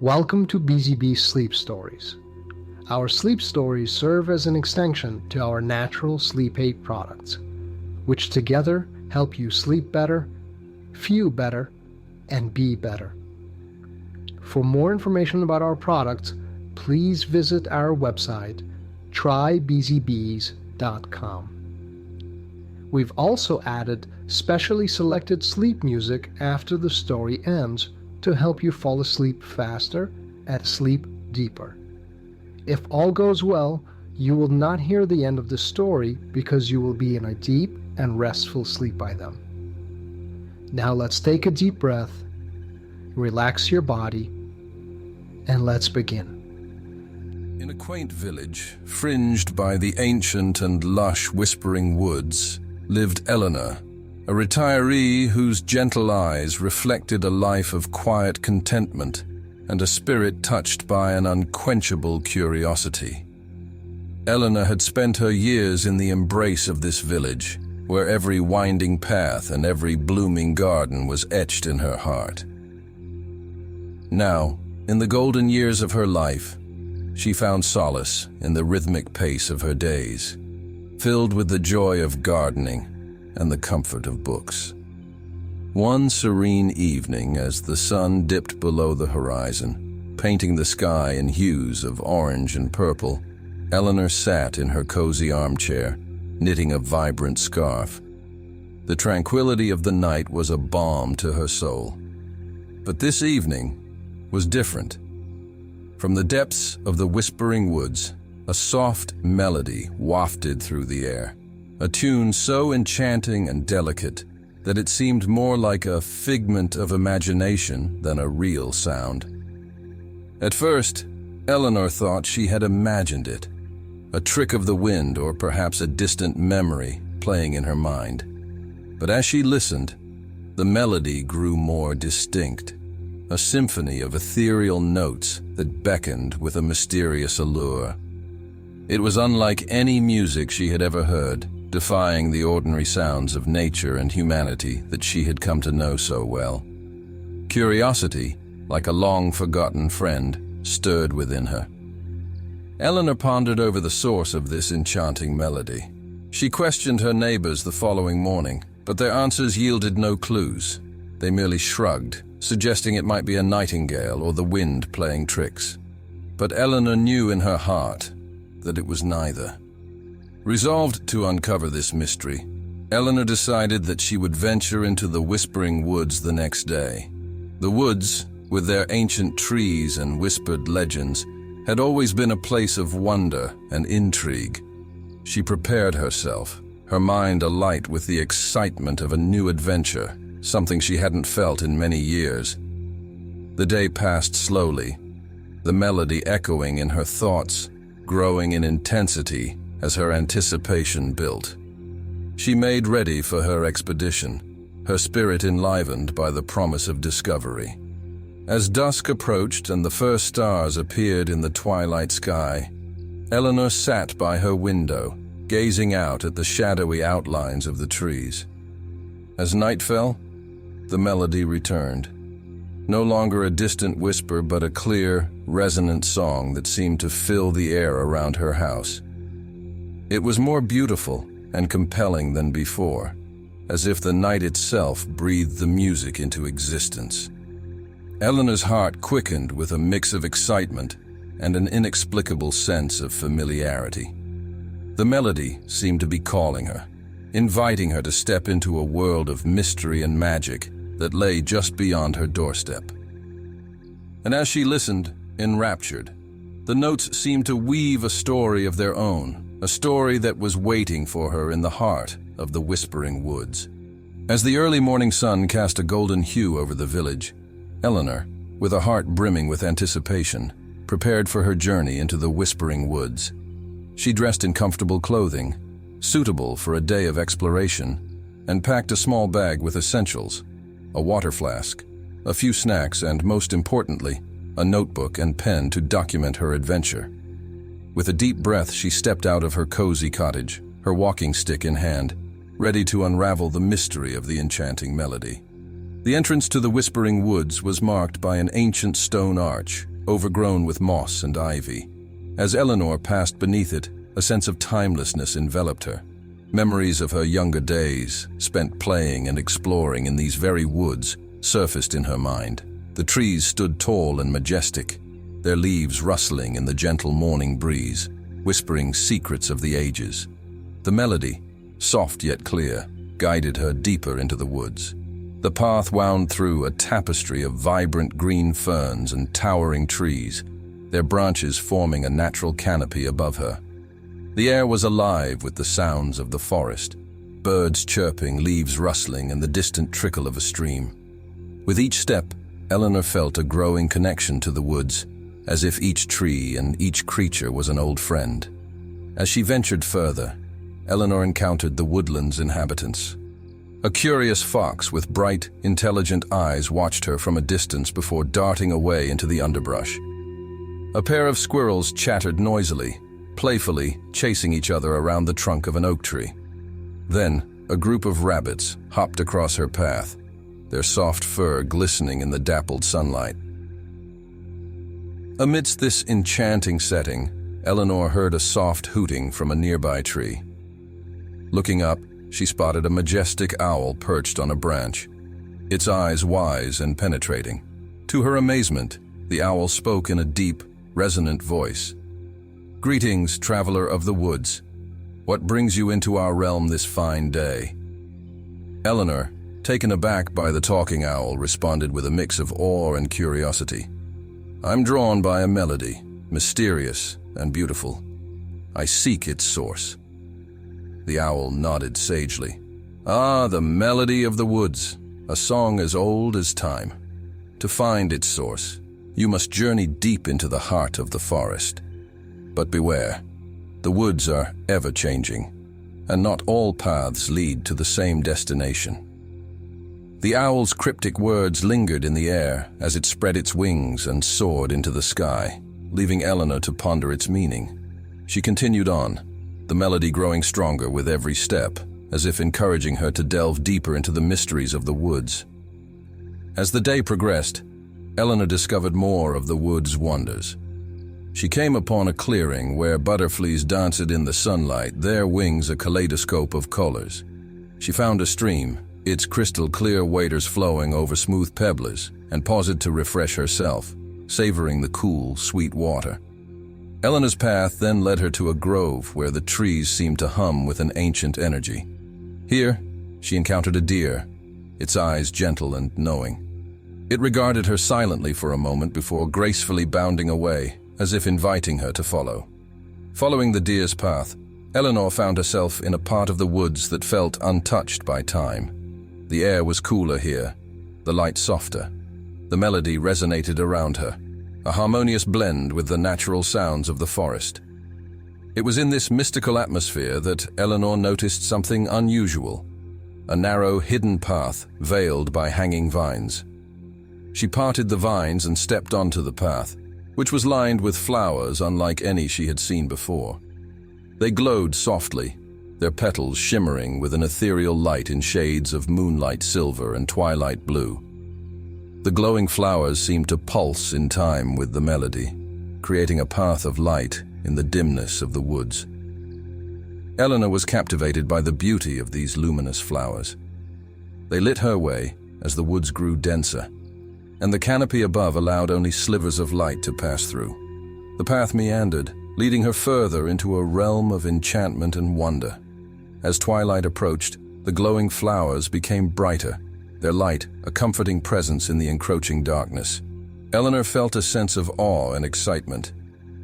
Welcome to BZB Sleep Stories. Our sleep stories serve as an extension to our natural sleep aid products, which together help you sleep better, feel better, and be better. For more information about our products, please visit our website, trybzbs.com. We've also added specially selected sleep music after the story ends to help you fall asleep faster and sleep deeper. If all goes well, you will not hear the end of the story because you will be in a deep and restful sleep by then. Now let's take a deep breath, relax your body, and let's begin. In a quaint village, fringed by the ancient and lush whispering woods, lived Eleanor, a retiree whose gentle eyes reflected a life of quiet contentment and a spirit touched by an unquenchable curiosity. Eleanor had spent her years in the embrace of this village, where every winding path and every blooming garden was etched in her heart. Now, in the golden years of her life, she found solace in the rhythmic pace of her days, filled with the joy of gardening and the comfort of books. One serene evening, as the sun dipped below the horizon, painting the sky in hues of orange and purple, Eleanor sat in her cozy armchair, knitting a vibrant scarf. The tranquility of the night was a balm to her soul. But this evening was different. From the depths of the whispering woods, a soft melody wafted through the air, a tune so enchanting and delicate that it seemed more like a figment of imagination than a real sound. At first, Eleanor thought she had imagined it, a trick of the wind or perhaps a distant memory playing in her mind. But as she listened, the melody grew more distinct, a symphony of ethereal notes that beckoned with a mysterious allure. It was unlike any music she had ever heard, defying the ordinary sounds of nature and humanity that she had come to know so well. Curiosity, like a long-forgotten friend, stirred within her. Eleanor pondered over the source of this enchanting melody. She questioned her neighbors the following morning, but their answers yielded no clues. They merely shrugged, suggesting it might be a nightingale or the wind playing tricks. But Eleanor knew in her heart that it was neither. Resolved to uncover this mystery, Eleanor decided that she would venture into the whispering woods the next day. The woods, with their ancient trees and whispered legends, had always been a place of wonder and intrigue. She prepared herself, her mind alight with the excitement of a new adventure, something she hadn't felt in many years. The day passed slowly, the melody echoing in her thoughts, growing in intensity as her anticipation built. She made ready for her expedition, her spirit enlivened by the promise of discovery. As dusk approached and the first stars appeared in the twilight sky, Eleanor sat by her window, gazing out at the shadowy outlines of the trees. As night fell, the melody returned, no longer a distant whisper but a clear, resonant song that seemed to fill the air around her house. It was more beautiful and compelling than before, as if the night itself breathed the music into existence. Eleanor's heart quickened with a mix of excitement and an inexplicable sense of familiarity. The melody seemed to be calling her, inviting her to step into a world of mystery and magic that lay just beyond her doorstep. And as she listened, enraptured, the notes seemed to weave a story of their own, a story that was waiting for her in the heart of the whispering woods. As the early morning sun cast a golden hue over the village, Eleanor, with a heart brimming with anticipation, prepared for her journey into the whispering woods. She dressed in comfortable clothing, suitable for a day of exploration, and packed a small bag with essentials, a water flask, a few snacks, and most importantly, a notebook and pen to document her adventure. With a deep breath, she stepped out of her cozy cottage, her walking stick in hand, ready to unravel the mystery of the enchanting melody. The entrance to the Whispering Woods was marked by an ancient stone arch, overgrown with moss and ivy. As Eleanor passed beneath it, a sense of timelessness enveloped her. Memories of her younger days, spent playing and exploring in these very woods, surfaced in her mind. The trees stood tall and majestic, their leaves rustling in the gentle morning breeze, whispering secrets of the ages. The melody, soft yet clear, guided her deeper into the woods. The path wound through a tapestry of vibrant green ferns and towering trees, their branches forming a natural canopy above her. The air was alive with the sounds of the forest, birds chirping, leaves rustling, and the distant trickle of a stream. With each step, Eleanor felt a growing connection to the woods, as if each tree and each creature was an old friend. As she ventured further, Eleanor encountered the woodland's inhabitants. A curious fox with bright, intelligent eyes watched her from a distance before darting away into the underbrush. A pair of squirrels chattered noisily, playfully chasing each other around the trunk of an oak tree. Then, a group of rabbits hopped across her path, their soft fur glistening in the dappled sunlight. Amidst this enchanting setting, Eleanor heard a soft hooting from a nearby tree. Looking up, she spotted a majestic owl perched on a branch, its eyes wise and penetrating. To her amazement, the owl spoke in a deep, resonant voice. "Greetings, traveler of the woods. What brings you into our realm this fine day?" Eleanor, taken aback by the talking owl, responded with a mix of awe and curiosity. "I'm drawn by a melody, mysterious and beautiful. I seek its source." The owl nodded sagely. "Ah, the melody of the woods, a song as old as time. To find its source, you must journey deep into the heart of the forest. But beware, the woods are ever-changing, and not all paths lead to the same destination." The owl's cryptic words lingered in the air as it spread its wings and soared into the sky, leaving Eleanor to ponder its meaning. She continued on, the melody growing stronger with every step, as if encouraging her to delve deeper into the mysteries of the woods. As the day progressed, Eleanor discovered more of the wood's wonders. She came upon a clearing where butterflies danced in the sunlight, their wings a kaleidoscope of colors. She found a stream, its crystal-clear waters flowing over smooth pebbles, and paused to refresh herself, savoring the cool, sweet water. Eleanor's path then led her to a grove where the trees seemed to hum with an ancient energy. Here, she encountered a deer, its eyes gentle and knowing. It regarded her silently for a moment before gracefully bounding away, as if inviting her to follow. Following the deer's path, Eleanor found herself in a part of the woods that felt untouched by time. The air was cooler here, the light softer. The melody resonated around her, a harmonious blend with the natural sounds of the forest. It was in this mystical atmosphere that Eleanor noticed something unusual, a narrow, hidden path veiled by hanging vines. She parted the vines and stepped onto the path, which was lined with flowers unlike any she had seen before. They glowed softly, their petals shimmering with an ethereal light in shades of moonlight silver and twilight blue. The glowing flowers seemed to pulse in time with the melody, creating a path of light in the dimness of the woods. Eleanor was captivated by the beauty of these luminous flowers. They lit her way as the woods grew denser, and the canopy above allowed only slivers of light to pass through. The path meandered, leading her further into a realm of enchantment and wonder. As twilight approached, the glowing flowers became brighter, their light a comforting presence in the encroaching darkness. Eleanor felt a sense of awe and excitement.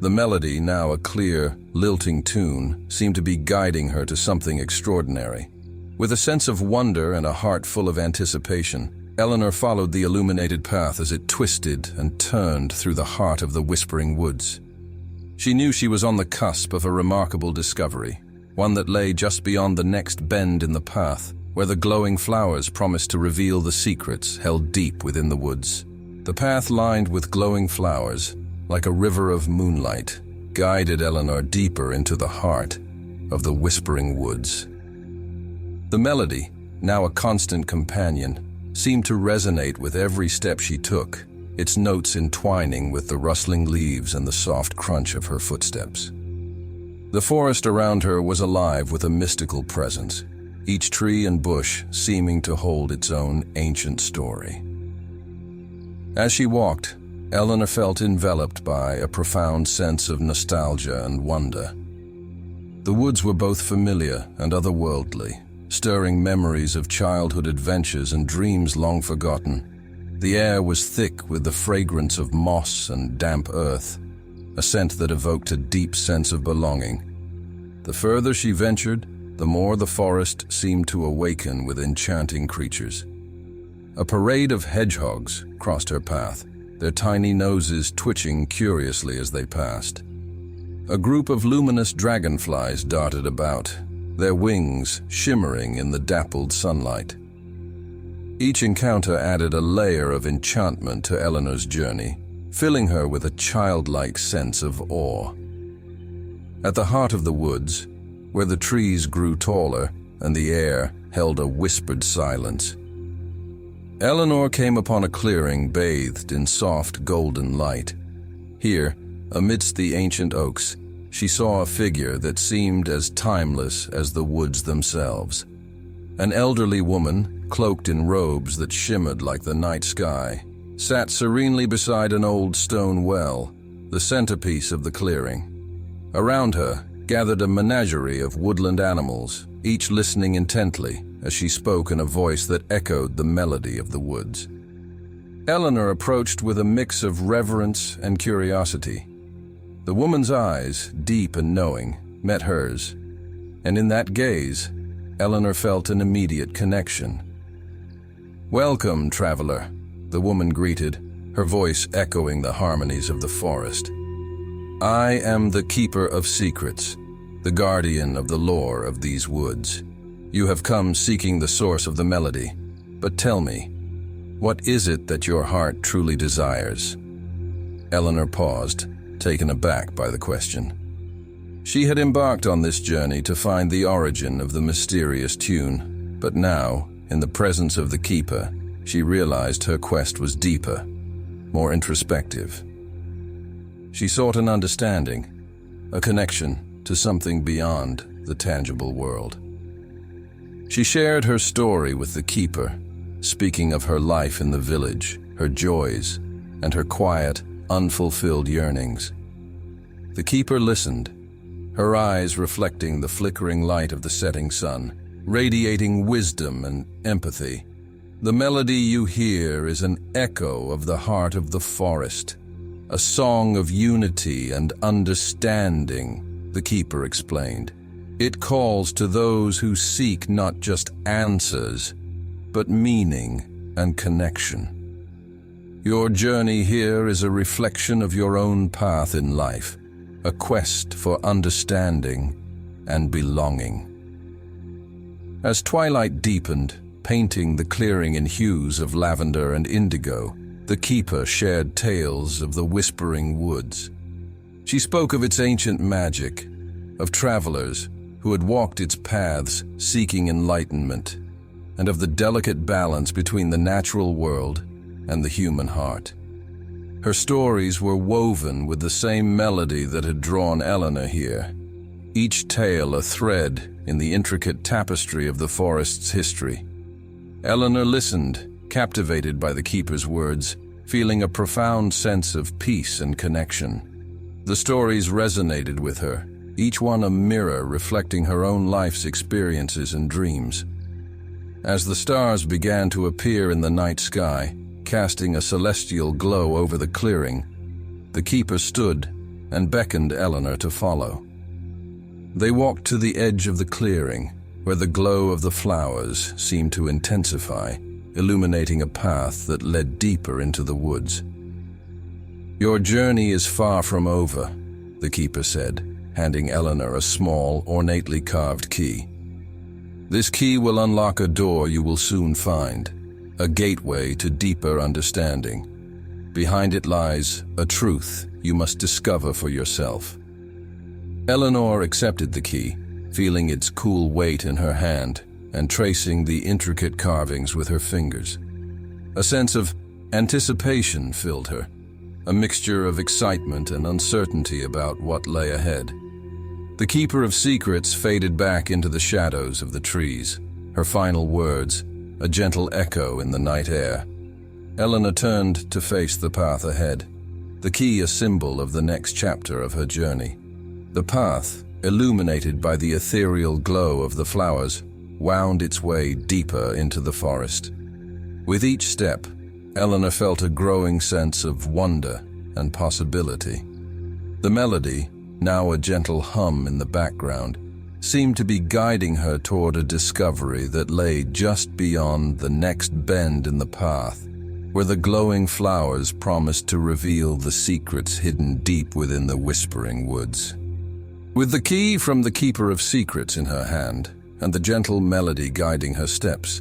The melody, now a clear, lilting tune, seemed to be guiding her to something extraordinary. With a sense of wonder and a heart full of anticipation, Eleanor followed the illuminated path as it twisted and turned through the heart of the Whispering Woods. She knew she was on the cusp of a remarkable discovery, one that lay just beyond the next bend in the path, where the glowing flowers promised to reveal the secrets held deep within the woods. The path lined with glowing flowers, like a river of moonlight, guided Eleanor deeper into the heart of the Whispering Woods. The melody, now a constant companion, seemed to resonate with every step she took, its notes entwining with the rustling leaves and the soft crunch of her footsteps. The forest around her was alive with a mystical presence, each tree and bush seeming to hold its own ancient story. As she walked, Eleanor felt enveloped by a profound sense of nostalgia and wonder. The woods were both familiar and otherworldly, stirring memories of childhood adventures and dreams long forgotten. The air was thick with the fragrance of moss and damp earth, a scent that evoked a deep sense of belonging. The further she ventured, the more the forest seemed to awaken with enchanting creatures. A parade of hedgehogs crossed her path, their tiny noses twitching curiously as they passed. A group of luminous dragonflies darted about, their wings shimmering in the dappled sunlight. Each encounter added a layer of enchantment to Eleanor's journey, filling her with a childlike sense of awe. At the heart of the woods, where the trees grew taller and the air held a whispered silence, Eleanor came upon a clearing bathed in soft golden light. Here, amidst the ancient oaks, she saw a figure that seemed as timeless as the woods themselves. An elderly woman, cloaked in robes that shimmered like the night sky, sat serenely beside an old stone well, the centerpiece of the clearing. Around her gathered a menagerie of woodland animals, each listening intently as she spoke in a voice that echoed the melody of the woods. Eleanor approached with a mix of reverence and curiosity. The woman's eyes, deep and knowing, met hers, and in that gaze, Eleanor felt an immediate connection. "Welcome, traveler," the woman greeted, her voice echoing the harmonies of the forest. "I am the keeper of secrets, the guardian of the lore of these woods. You have come seeking the source of the melody, but tell me, what is it that your heart truly desires?" Eleanor paused, taken aback by the question. She had embarked on this journey to find the origin of the mysterious tune, but now, in the presence of the keeper, she realized her quest was deeper, more introspective. She sought an understanding, a connection to something beyond the tangible world. She shared her story with the keeper, speaking of her life in the village, her joys, and her quiet, unfulfilled yearnings. The keeper listened, her eyes reflecting the flickering light of the setting sun, radiating wisdom and empathy. "The melody you hear is an echo of the heart of the forest, a song of unity and understanding," the keeper explained. "It calls to those who seek not just answers, but meaning and connection. Your journey here is a reflection of your own path in life, a quest for understanding and belonging." As twilight deepened, painting the clearing in hues of lavender and indigo, the keeper shared tales of the whispering woods. She spoke of its ancient magic, of travelers who had walked its paths seeking enlightenment, and of the delicate balance between the natural world and the human heart. Her stories were woven with the same melody that had drawn Eleanor here, each tale a thread in the intricate tapestry of the forest's history. Eleanor listened, captivated by the keeper's words, feeling a profound sense of peace and connection. The stories resonated with her, each one a mirror reflecting her own life's experiences and dreams. As the stars began to appear in the night sky, casting a celestial glow over the clearing, the keeper stood and beckoned Eleanor to follow. They walked to the edge of the clearing, where the glow of the flowers seemed to intensify, illuminating a path that led deeper into the woods. "Your journey is far from over," the keeper said, handing Eleanor a small, ornately carved key. "This key will unlock a door you will soon find, a gateway to deeper understanding. Behind it lies a truth you must discover for yourself." Eleanor accepted the key, feeling its cool weight in her hand and tracing the intricate carvings with her fingers. A sense of anticipation filled her, a mixture of excitement and uncertainty about what lay ahead. The keeper of secrets faded back into the shadows of the trees, her final words, a gentle echo in the night air. Eleanor turned to face the path ahead, the key a symbol of the next chapter of her journey. The path, illuminated by the ethereal glow of the flowers, wound its way deeper into the forest. With each step, Eleanor felt a growing sense of wonder and possibility. The melody, now a gentle hum in the background, seemed to be guiding her toward a discovery that lay just beyond the next bend in the path, where the glowing flowers promised to reveal the secrets hidden deep within the whispering woods. With the key from the keeper of secrets in her hand, and the gentle melody guiding her steps,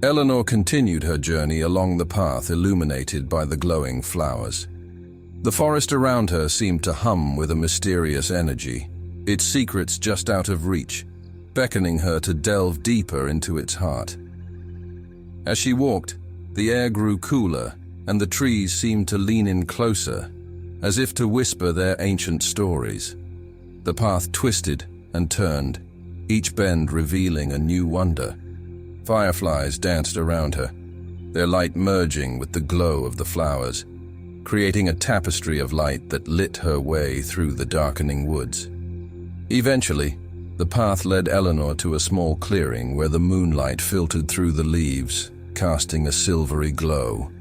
Eleanor continued her journey along the path illuminated by the glowing flowers. The forest around her seemed to hum with a mysterious energy, its secrets just out of reach, beckoning her to delve deeper into its heart. As she walked, the air grew cooler, and the trees seemed to lean in closer, as if to whisper their ancient stories. The path twisted and turned, each bend revealing a new wonder. Fireflies danced around her, their light merging with the glow of the flowers, creating a tapestry of light that lit her way through the darkening woods. Eventually, the path led Eleanor to a small clearing where the moonlight filtered through the leaves, casting a silvery glow.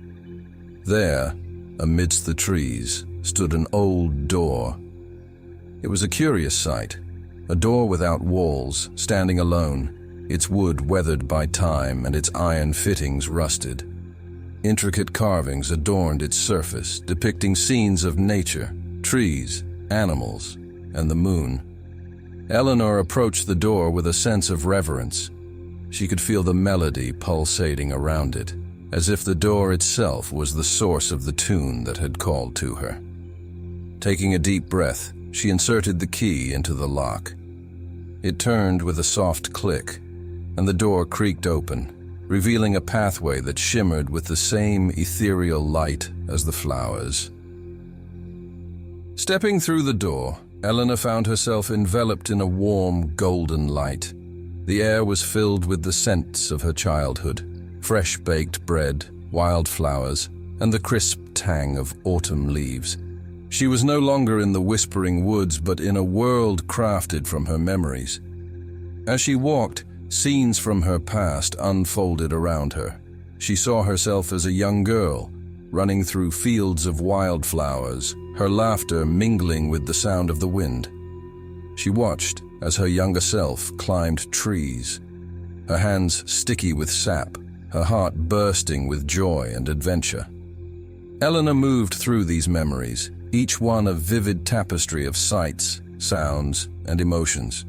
There, amidst the trees, stood an old door. It was a curious sight, a door without walls, standing alone, its wood weathered by time and its iron fittings rusted. Intricate carvings adorned its surface, depicting scenes of nature, trees, animals, and the moon. Eleanor approached the door with a sense of reverence. She could feel the melody pulsating around it, as if the door itself was the source of the tune that had called to her. Taking a deep breath, she inserted the key into the lock. It turned with a soft click, and the door creaked open, revealing a pathway that shimmered with the same ethereal light as the flowers. Stepping through the door, Eleanor found herself enveloped in a warm, golden light. The air was filled with the scents of her childhood, fresh-baked bread, wildflowers, and the crisp tang of autumn leaves. She was no longer in the whispering woods, but in a world crafted from her memories. As she walked, scenes from her past unfolded around her. She saw herself as a young girl, running through fields of wildflowers, her laughter mingling with the sound of the wind. She watched as her younger self climbed trees, her hands sticky with sap, her heart bursting with joy and adventure. Eleanor moved through these memories, each one a vivid tapestry of sights, sounds, and emotions.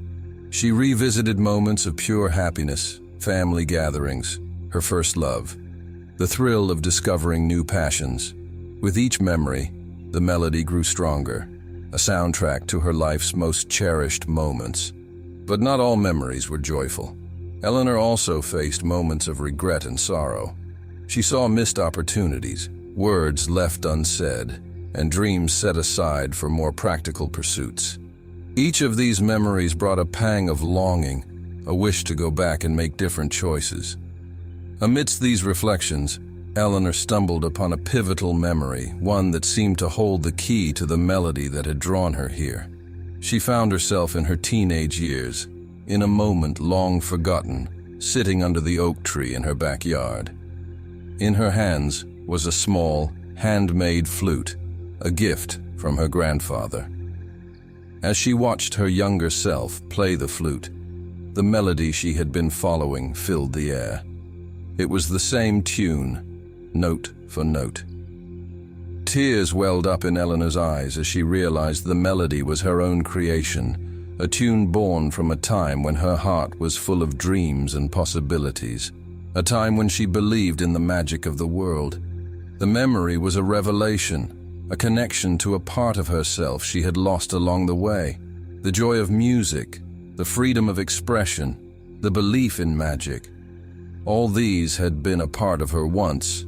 She revisited moments of pure happiness, family gatherings, her first love, the thrill of discovering new passions. With each memory, the melody grew stronger, a soundtrack to her life's most cherished moments. But not all memories were joyful. Eleanor also faced moments of regret and sorrow. She saw missed opportunities, words left unsaid, and dreams set aside for more practical pursuits. Each of these memories brought a pang of longing, a wish to go back and make different choices. Amidst these reflections, Eleanor stumbled upon a pivotal memory, one that seemed to hold the key to the melody that had drawn her here. She found herself in her teenage years, in a moment long forgotten, sitting under the oak tree in her backyard. In her hands was a small, handmade flute, a gift from her grandfather. As she watched her younger self play the flute, the melody she had been following filled the air. It was the same tune, note for note. Tears welled up in Eleanor's eyes as she realized the melody was her own creation, a tune born from a time when her heart was full of dreams and possibilities, a time when she believed in the magic of the world. The memory was a revelation, a connection to a part of herself she had lost along the way. The joy of music, the freedom of expression, the belief in magic. All these had been a part of her once,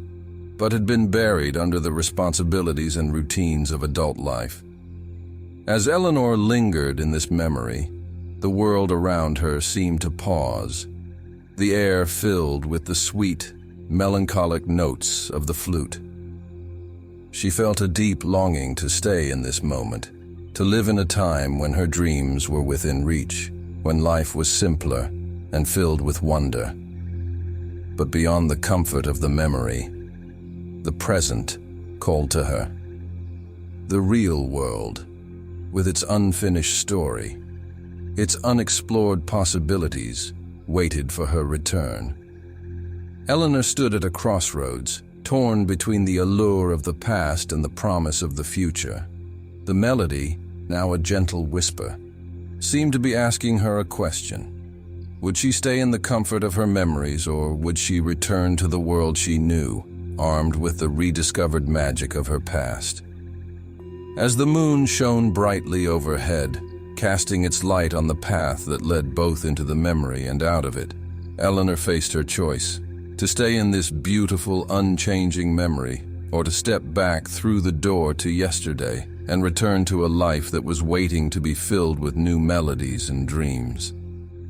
but had been buried under the responsibilities and routines of adult life. As Eleanor lingered in this memory, the world around her seemed to pause, the air filled with the sweet, melancholic notes of the flute. She felt a deep longing to stay in this moment, to live in a time when her dreams were within reach, when life was simpler and filled with wonder. But beyond the comfort of the memory, the present called to her. The real world, with its unfinished story, its unexplored possibilities, waited for her return. Eleanor stood at a crossroads, torn between the allure of the past and the promise of the future. The melody, now a gentle whisper, seemed to be asking her a question. Would she stay in the comfort of her memories, or would she return to the world she knew, armed with the rediscovered magic of her past? As the moon shone brightly overhead, casting its light on the path that led both into the memory and out of it, Eleanor faced her choice: to stay in this beautiful, unchanging memory, or to step back through the door to yesterday and return to a life that was waiting to be filled with new melodies and dreams.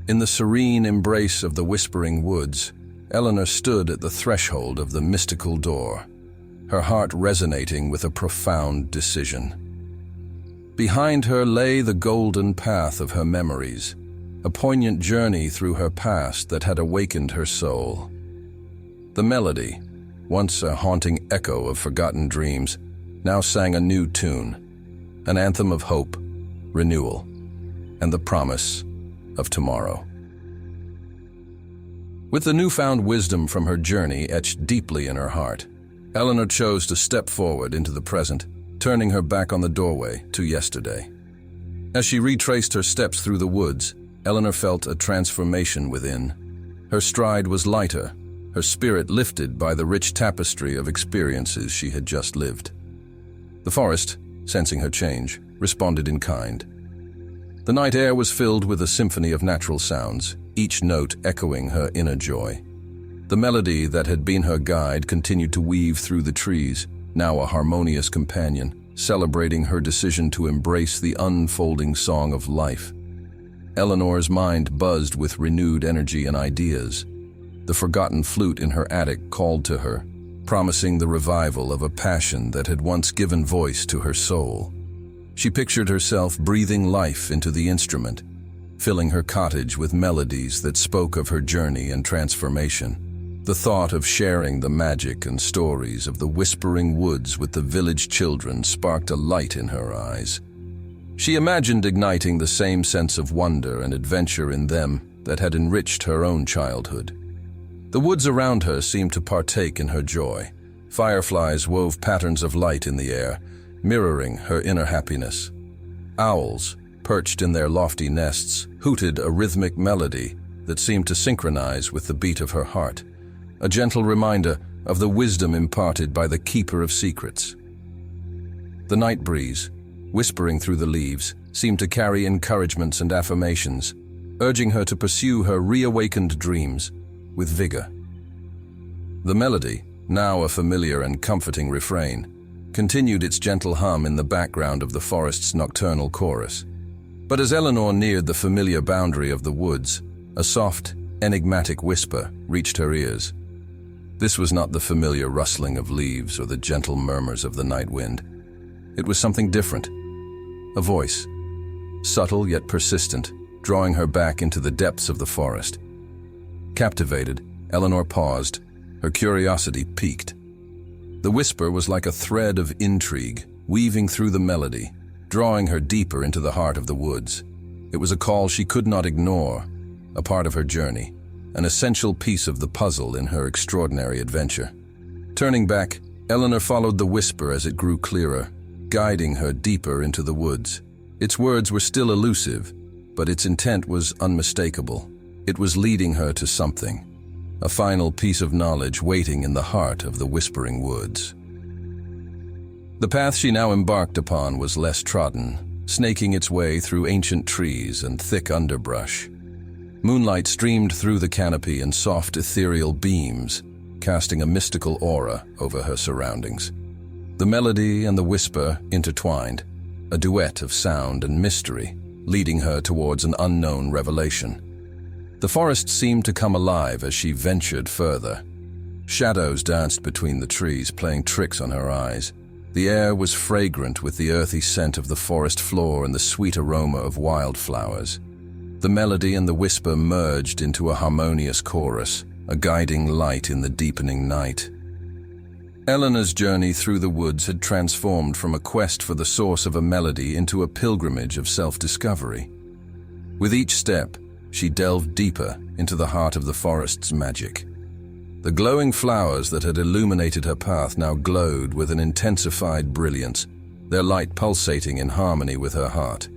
In the serene embrace of the whispering woods, Eleanor stood at the threshold of the mystical door, her heart resonating with a profound decision. Behind her lay the golden path of her memories, a poignant journey through her past that had awakened her soul. The melody, once a haunting echo of forgotten dreams, now sang a new tune, an anthem of hope, renewal, and the promise of tomorrow. With the newfound wisdom from her journey etched deeply in her heart, Eleanor chose to step forward into the present, turning her back on the doorway to yesterday. As she retraced her steps through the woods, Eleanor felt a transformation within. Her stride was lighter, her spirit lifted by the rich tapestry of experiences she had just lived. The forest, sensing her change, responded in kind. The night air was filled with a symphony of natural sounds, each note echoing her inner joy. The melody that had been her guide continued to weave through the trees, now a harmonious companion, celebrating her decision to embrace the unfolding song of life. Eleanor's mind buzzed with renewed energy and ideas. The forgotten flute in her attic called to her, promising the revival of a passion that had once given voice to her soul. She pictured herself breathing life into the instrument, filling her cottage with melodies that spoke of her journey and transformation. The thought of sharing the magic and stories of the whispering woods with the village children sparked a light in her eyes. She imagined igniting the same sense of wonder and adventure in them that had enriched her own childhood. The woods around her seemed to partake in her joy. Fireflies wove patterns of light in the air, mirroring her inner happiness. Owls, perched in their lofty nests, hooted a rhythmic melody that seemed to synchronize with the beat of her heart, a gentle reminder of the wisdom imparted by the keeper of secrets. The night breeze, whispering through the leaves, seemed to carry encouragements and affirmations, urging her to pursue her reawakened dreams with vigor. The melody, now a familiar and comforting refrain, continued its gentle hum in the background of the forest's nocturnal chorus. But as Eleanor neared the familiar boundary of the woods, a soft, enigmatic whisper reached her ears. This was not the familiar rustling of leaves or the gentle murmurs of the night wind. It was something different. A voice, subtle yet persistent, drawing her back into the depths of the forest. Captivated, Eleanor paused, her curiosity piqued. The whisper was like a thread of intrigue, weaving through the melody, drawing her deeper into the heart of the woods. It was a call she could not ignore, a part of her journey, an essential piece of the puzzle in her extraordinary adventure. Turning back, Eleanor followed the whisper as it grew clearer, guiding her deeper into the woods. Its words were still elusive, but its intent was unmistakable. It was leading her to something, a final piece of knowledge waiting in the heart of the whispering woods. The path she now embarked upon was less trodden, snaking its way through ancient trees and thick underbrush. Moonlight streamed through the canopy in soft ethereal beams, casting a mystical aura over her surroundings. The melody and the whisper intertwined, a duet of sound and mystery, leading her towards an unknown revelation. The forest seemed to come alive as she ventured further. Shadows danced between the trees, playing tricks on her eyes. The air was fragrant with the earthy scent of the forest floor and the sweet aroma of wildflowers. The melody and the whisper merged into a harmonious chorus, a guiding light in the deepening night. Eleanor's journey through the woods had transformed from a quest for the source of a melody into a pilgrimage of self-discovery. With each step, she delved deeper into the heart of the forest's magic. The glowing flowers that had illuminated her path now glowed with an intensified brilliance, their light pulsating in harmony with her heart.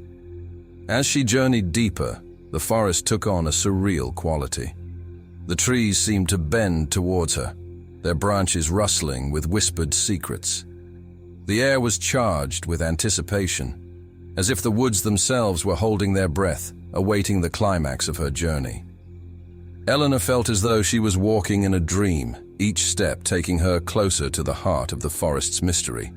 As she journeyed deeper, the forest took on a surreal quality. The trees seemed to bend towards her, their branches rustling with whispered secrets. The air was charged with anticipation, as if the woods themselves were holding their breath, awaiting the climax of her journey. Eleanor felt as though she was walking in a dream, each step taking her closer to the heart of the forest's mystery.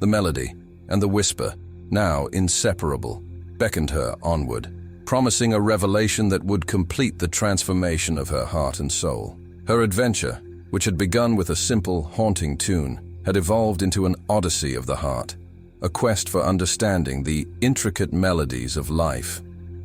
The melody and the whisper, now inseparable, beckoned her onward, promising a revelation that would complete the transformation of her heart and soul. Her adventure, which had begun with a simple, haunting tune, had evolved into an odyssey of the heart, a quest for understanding the intricate melodies of life.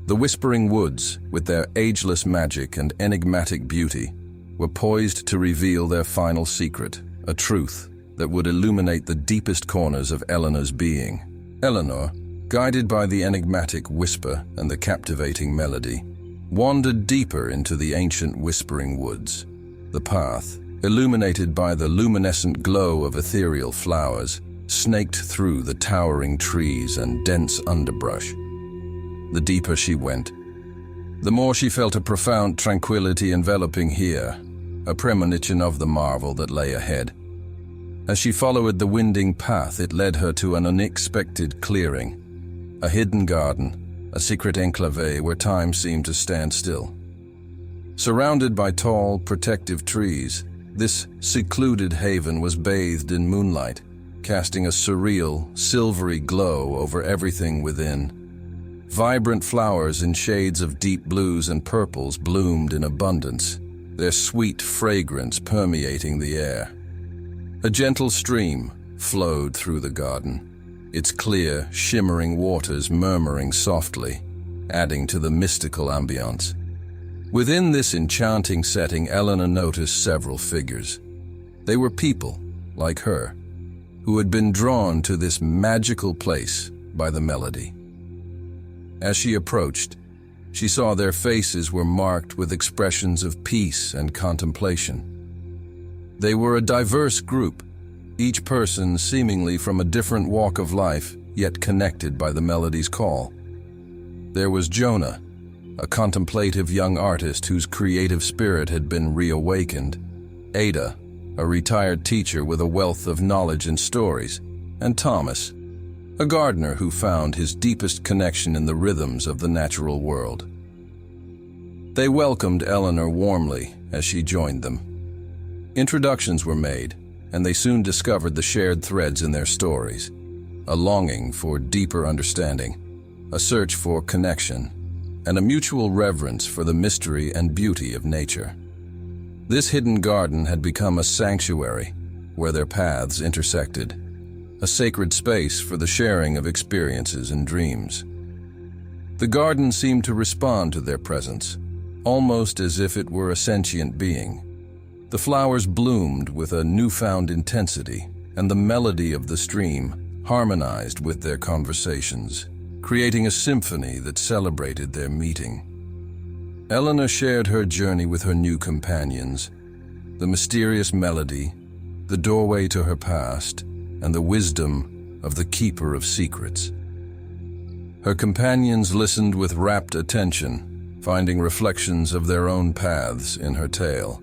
The whispering woods, with their ageless magic and enigmatic beauty, were poised to reveal their final secret, a truth that would illuminate the deepest corners of Eleanor's being. Eleanor, guided by the enigmatic whisper and the captivating melody, wandered deeper into the ancient whispering woods. The path, illuminated by the luminescent glow of ethereal flowers, snaked through the towering trees and dense underbrush. The deeper she went, the more she felt a profound tranquility enveloping here, a premonition of the marvel that lay ahead. As she followed the winding path, it led her to an unexpected clearing, a hidden garden, a secret enclave where time seemed to stand still. Surrounded by tall, protective trees, this secluded haven was bathed in moonlight, casting a surreal, silvery glow over everything within. Vibrant flowers in shades of deep blues and purples bloomed in abundance, their sweet fragrance permeating the air. A gentle stream flowed through the garden, its clear, shimmering waters murmuring softly, adding to the mystical ambience. Within this enchanting setting, Eleanor noticed several figures. They were people, like her, who had been drawn to this magical place by the melody. As she approached, she saw their faces were marked with expressions of peace and contemplation. They were a diverse group, each person seemingly from a different walk of life, yet connected by the melody's call. There was Jonah, a contemplative young artist whose creative spirit had been reawakened, Ada, a retired teacher with a wealth of knowledge and stories, and Thomas, a gardener who found his deepest connection in the rhythms of the natural world. They welcomed Eleanor warmly as she joined them. Introductions were made, and they soon discovered the shared threads in their stories, a longing for deeper understanding, a search for connection, and a mutual reverence for the mystery and beauty of nature. This hidden garden had become a sanctuary where their paths intersected, a sacred space for the sharing of experiences and dreams. The garden seemed to respond to their presence, almost as if it were a sentient being. The flowers bloomed with a newfound intensity, and the melody of the stream harmonized with their conversations, creating a symphony that celebrated their meeting. Eleanor shared her journey with her new companions, the mysterious melody, the doorway to her past, and the wisdom of the keeper of secrets. Her companions listened with rapt attention, finding reflections of their own paths in her tale.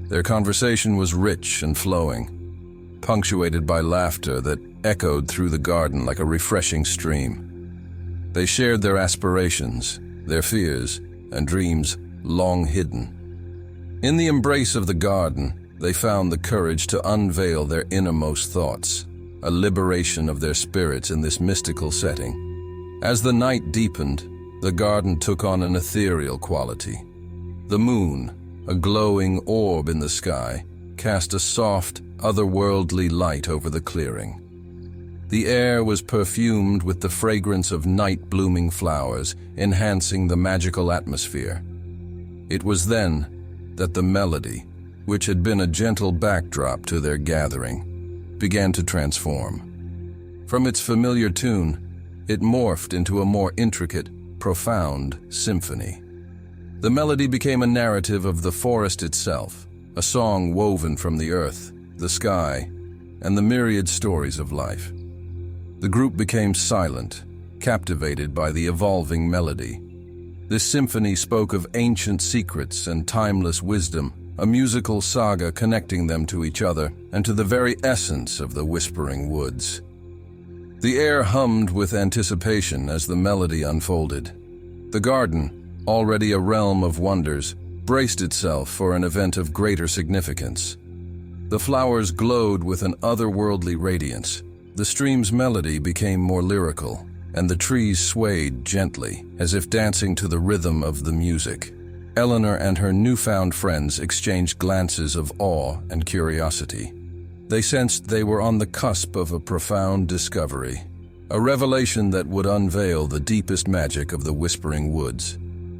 Their conversation was rich and flowing, punctuated by laughter that echoed through the garden like a refreshing stream. They shared their aspirations, their fears, and dreams long hidden. In the embrace of the garden, they found the courage to unveil their innermost thoughts, a liberation of their spirits in this mystical setting. As the night deepened, the garden took on an ethereal quality. The moon, a glowing orb in the sky, cast a soft, otherworldly light over the clearing. The air was perfumed with the fragrance of night-blooming flowers, enhancing the magical atmosphere. It was then that the melody, which had been a gentle backdrop to their gathering, began to transform. From its familiar tune, it morphed into a more intricate, profound symphony. The melody became a narrative of the forest itself, a song woven from the earth, the sky, and the myriad stories of life. The group became silent, captivated by the evolving melody. This symphony spoke of ancient secrets and timeless wisdom, a musical saga connecting them to each other and to the very essence of the whispering woods. The air hummed with anticipation as the melody unfolded. The garden, already a realm of wonders, braced itself for an event of greater significance. The flowers glowed with an otherworldly radiance. The stream's melody became more lyrical, and the trees swayed gently, as if dancing to the rhythm of the music. Eleanor and her newfound friends exchanged glances of awe and curiosity. They sensed they were on the cusp of a profound discovery, a revelation that would unveil the deepest magic of the whispering woods.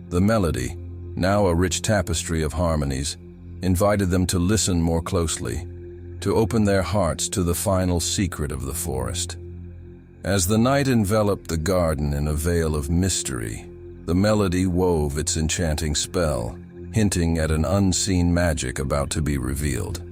The melody, now a rich tapestry of harmonies, invited them to listen more closely, to open their hearts to the final secret of the forest. As the night enveloped the garden in a veil of mystery, the melody wove its enchanting spell, hinting at an unseen magic about to be revealed.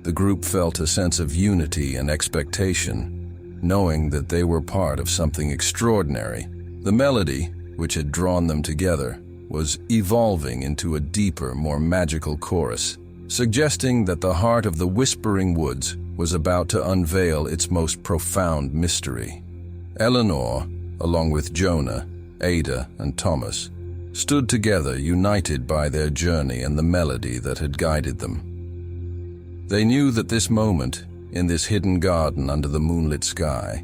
The group felt a sense of unity and expectation, knowing that they were part of something extraordinary. The melody, which had drawn them together, was evolving into a deeper, more magical chorus, suggesting that the heart of the whispering woods was about to unveil its most profound mystery. Eleanor, along with Jonah, Ada, and Thomas, stood together, united by their journey and the melody that had guided them. They knew that this moment, in this hidden garden under the moonlit sky,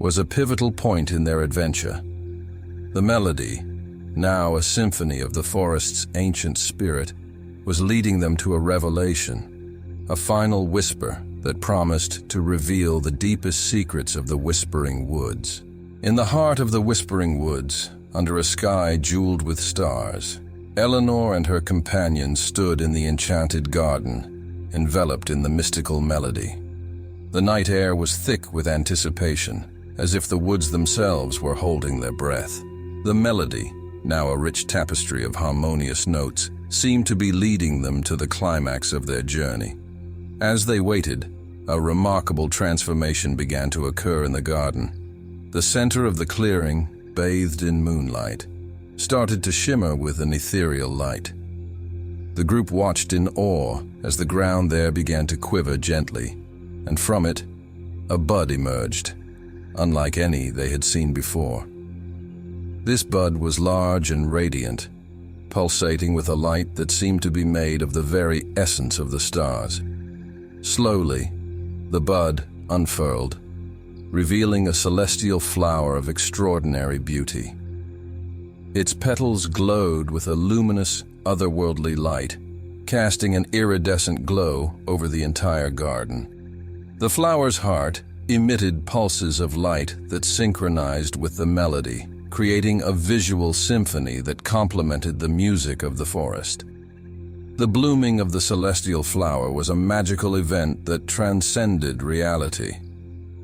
was a pivotal point in their adventure. The melody, now a symphony of the forest's ancient spirit, was leading them to a revelation, a final whisper that promised to reveal the deepest secrets of the whispering woods. In the heart of the whispering woods, under a sky jeweled with stars, Eleanor and her companions stood in the enchanted garden, enveloped in the mystical melody. The night air was thick with anticipation, as if the woods themselves were holding their breath. The melody, now a rich tapestry of harmonious notes, seemed to be leading them to the climax of their journey. As they waited, a remarkable transformation began to occur in the garden. The center of the clearing, bathed in moonlight, started to shimmer with an ethereal light. The group watched in awe as the ground there began to quiver gently, and from it, a bud emerged, unlike any they had seen before. This bud was large and radiant, pulsating with a light that seemed to be made of the very essence of the stars. Slowly, the bud unfurled, revealing a celestial flower of extraordinary beauty. Its petals glowed with a luminous, otherworldly light, casting an iridescent glow over the entire garden. The flower's heart emitted pulses of light that synchronized with the melody, creating a visual symphony that complemented the music of the forest. The blooming of the celestial flower was a magical event that transcended reality.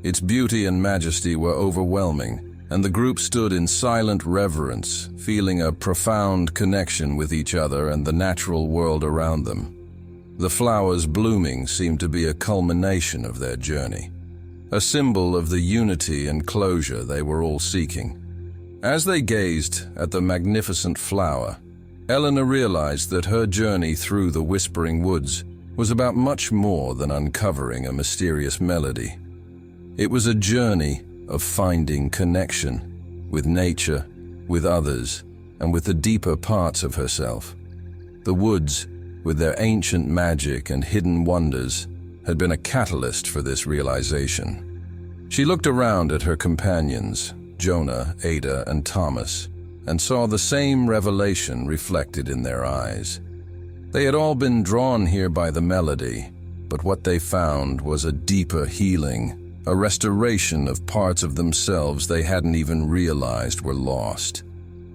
Its beauty and majesty were overwhelming, and the group stood in silent reverence, feeling a profound connection with each other and the natural world around them. The flower's blooming seemed to be a culmination of their journey, a symbol of the unity and closure they were all seeking. As they gazed at the magnificent flower, Eleanor realized that her journey through the whispering woods was about much more than uncovering a mysterious melody. It was a journey of finding connection with nature, with others, and with the deeper parts of herself. The woods, with their ancient magic and hidden wonders, had been a catalyst for this realization. She looked around at her companions, Jonah, Ada, and Thomas, and saw the same revelation reflected in their eyes. They had all been drawn here by the melody, but what they found was a deeper healing, a restoration of parts of themselves they hadn't even realized were lost.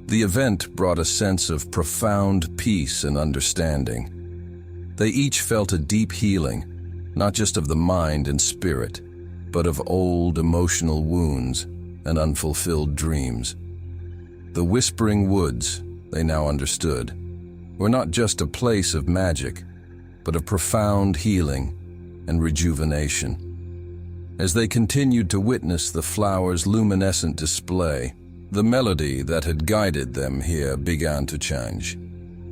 The event brought a sense of profound peace and understanding. They each felt a deep healing, not just of the mind and spirit, but of old emotional wounds and unfulfilled dreams. The Whispering Woods, they now understood, were not just a place of magic, but of profound healing and rejuvenation. As they continued to witness the flowers' luminescent display, the melody that had guided them here began to change.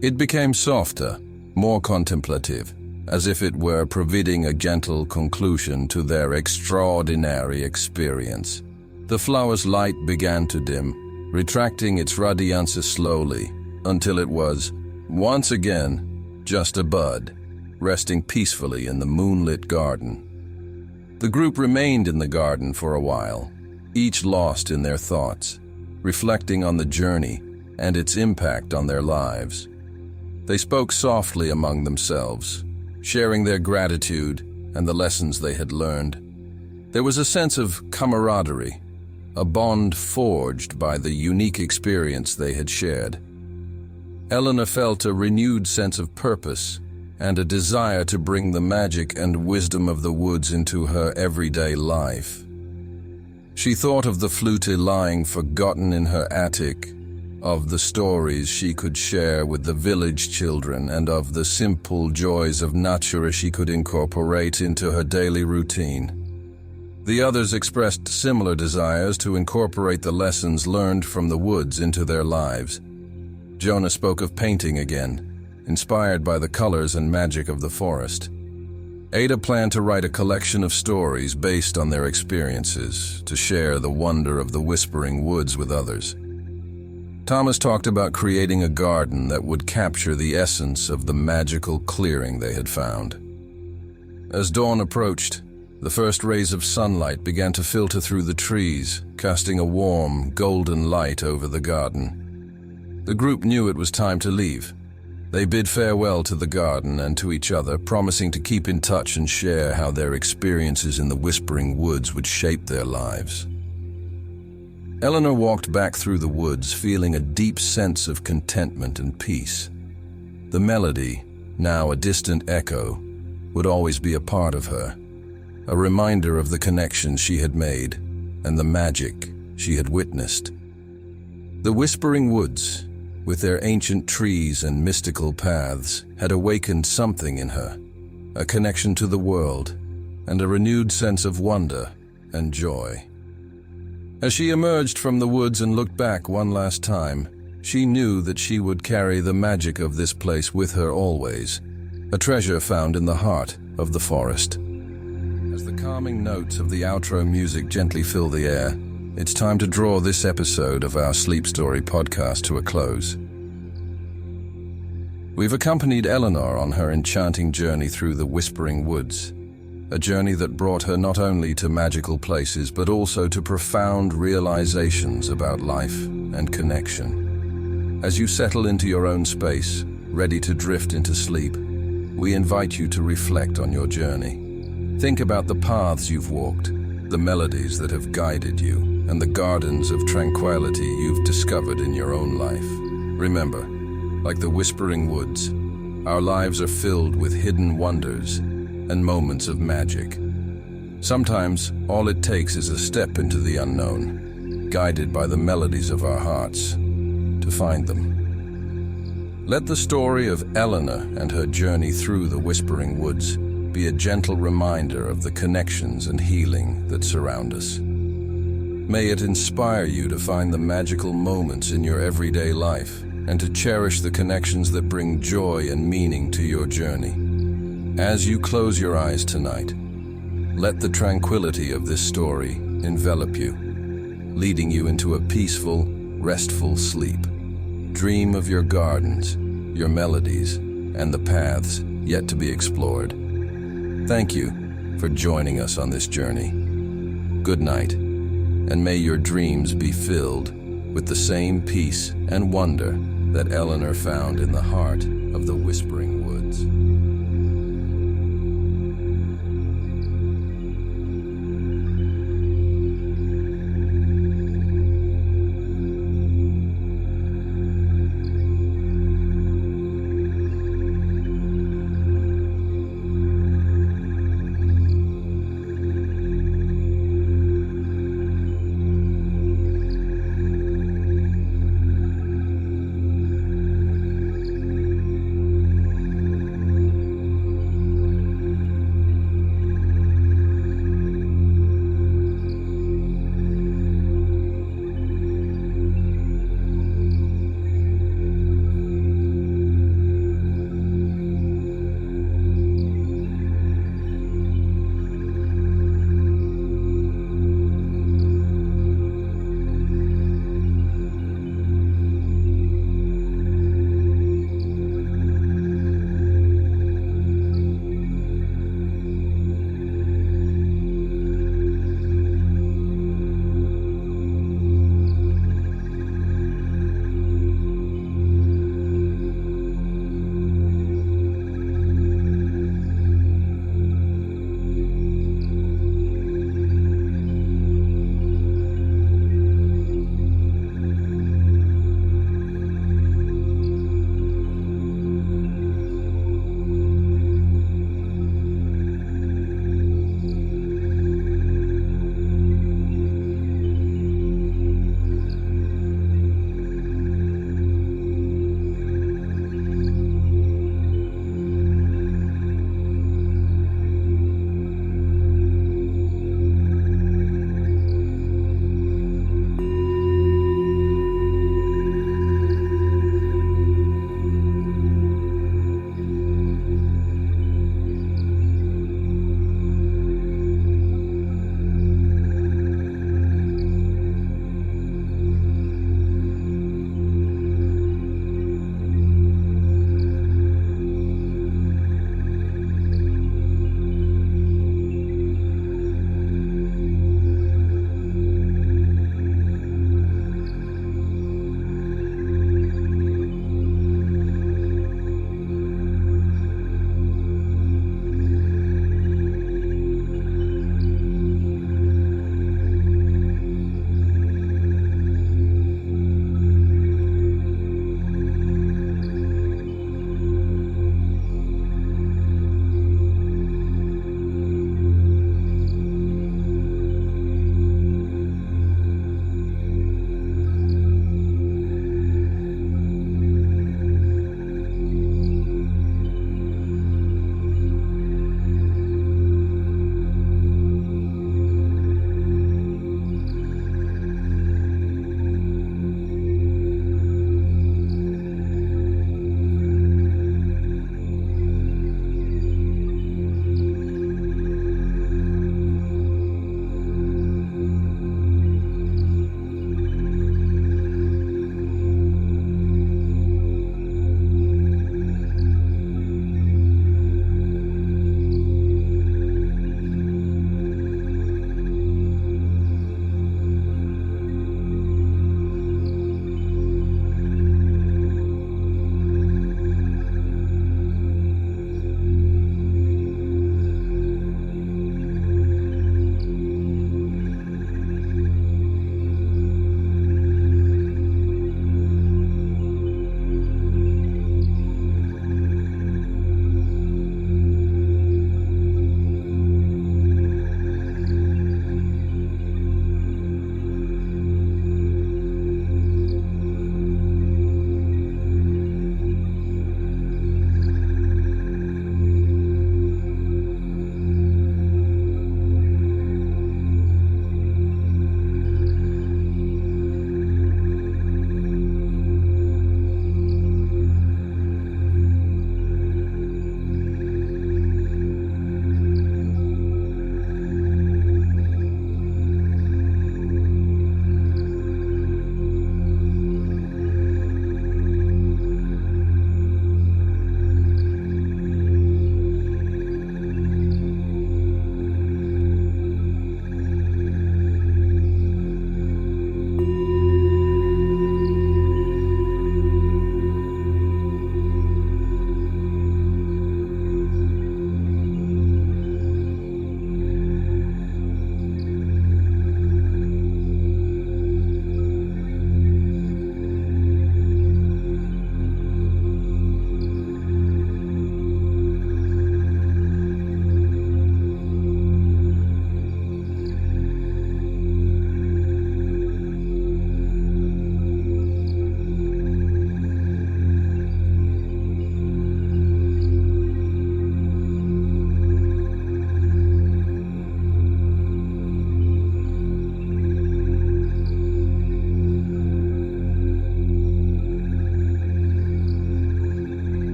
It became softer, more contemplative, as if it were providing a gentle conclusion to their extraordinary experience. The flower's light began to dim, retracting its radiance slowly, until it was, once again, just a bud, resting peacefully in the moonlit garden. The group remained in the garden for a while, each lost in their thoughts, reflecting on the journey and its impact on their lives. They spoke softly among themselves, sharing their gratitude and the lessons they had learned. There was a sense of camaraderie, a bond forged by the unique experience they had shared. Eleanor felt a renewed sense of purpose and a desire to bring the magic and wisdom of the woods into her everyday life. She thought of the flute lying forgotten in her attic, of the stories she could share with the village children, and of the simple joys of nature she could incorporate into her daily routine. The others expressed similar desires to incorporate the lessons learned from the woods into their lives. Jonah spoke of painting again, inspired by the colors and magic of the forest. Ada planned to write a collection of stories based on their experiences, to share the wonder of the Whispering Woods with others. Thomas talked about creating a garden that would capture the essence of the magical clearing they had found. As dawn approached, the first rays of sunlight began to filter through the trees, casting a warm, golden light over the garden. The group knew it was time to leave. They bid farewell to the garden and to each other, promising to keep in touch and share how their experiences in the Whispering Woods would shape their lives. Eleanor walked back through the woods, feeling a deep sense of contentment and peace. The melody, now a distant echo, would always be a part of her, a reminder of the connections she had made and the magic she had witnessed. The Whispering Woods, with their ancient trees and mystical paths, had awakened something in her, a connection to the world, and a renewed sense of wonder and joy. As she emerged from the woods and looked back one last time, she knew that she would carry the magic of this place with her always, a treasure found in the heart of the forest. As the calming notes of the outro music gently fill the air, it's time to draw this episode of our Sleep Story podcast to a close. We've accompanied Eleanor on her enchanting journey through the Whispering Woods, a journey that brought her not only to magical places but also to profound realizations about life and connection. As you settle into your own space, ready to drift into sleep, we invite you to reflect on your journey. Think about the paths you've walked, the melodies that have guided you, and the gardens of tranquility you've discovered in your own life. Remember, like the Whispering Woods, our lives are filled with hidden wonders and moments of magic. Sometimes, all it takes is a step into the unknown, guided by the melodies of our hearts, to find them. Let the story of Eleanor and her journey through the Whispering Woods be a gentle reminder of the connections and healing that surround us. May it inspire you to find the magical moments in your everyday life and to cherish the connections that bring joy and meaning to your journey. As you close your eyes tonight, let the tranquility of this story envelop you, leading you into a peaceful, restful sleep. Dream of your gardens, your melodies, and the paths yet to be explored. Thank you for joining us on this journey. Good night, and may your dreams be filled with the same peace and wonder that Eleanor found in the heart of the whispering